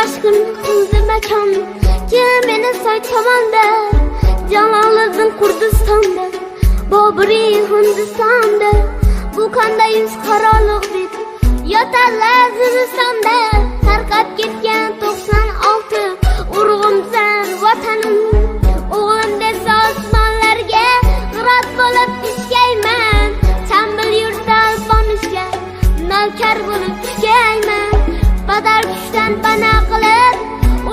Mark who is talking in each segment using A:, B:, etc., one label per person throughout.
A: Aşkın kıldı mekan Kemeni soy tomonda Jaloliddin Kurdistonda Bobri Hindistonda Bu qanday yuz qaroliq deb yotarlar Zimistonda tarqab ketgan 96 urug'imsan vatanim o'g'lim desa osmonlarga g'irot bo'lib ishgayman chambil yursa alponishga navkar bo'lib tushgayman badal kuchdan bana qilib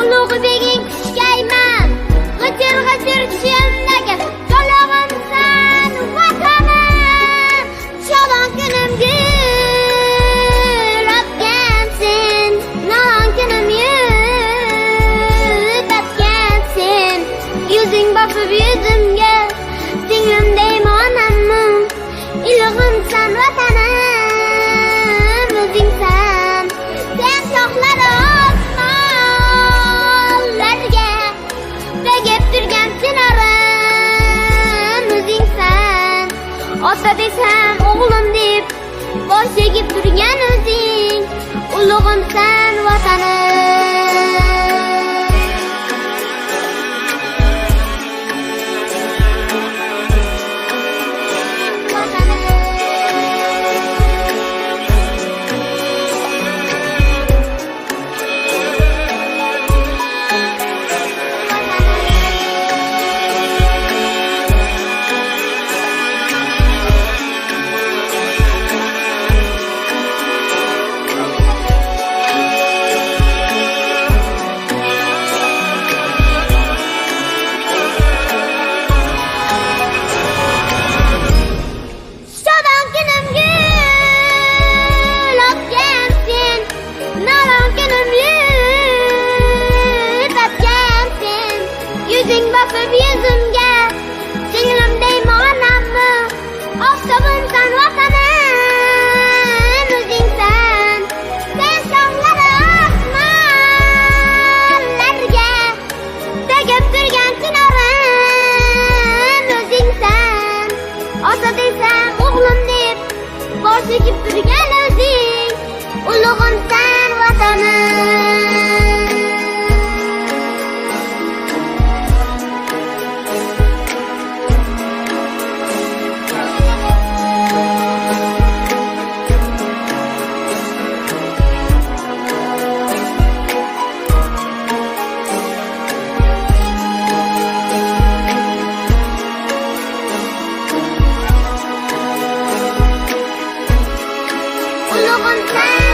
A: ulug' beging kuchgayman g'ijir g'ijir tushimdagi jolog'imsan vatanim shodon kunimga rapgansen non kunim yutatgansen yuzing boqib yuzimga singlimdaymi onammi ilig'imsan vatanim o'zingsan sen shoxlar osmonlarga tegib turgan chinorim o'zingsan ota desam o'g'lim deb bosh egib turgan o'zing ulug'imsan vatanim Yuzing boqib yuzimga singlimdaymi onammi oftobimsan vatanim o'zingsan sen shoxlar osmonlarga tegib turgan chinorim o'zingsan ota desam o'g'lim deb bosh egib turgan o'zing ulug'imsan vatanim ulug'imsan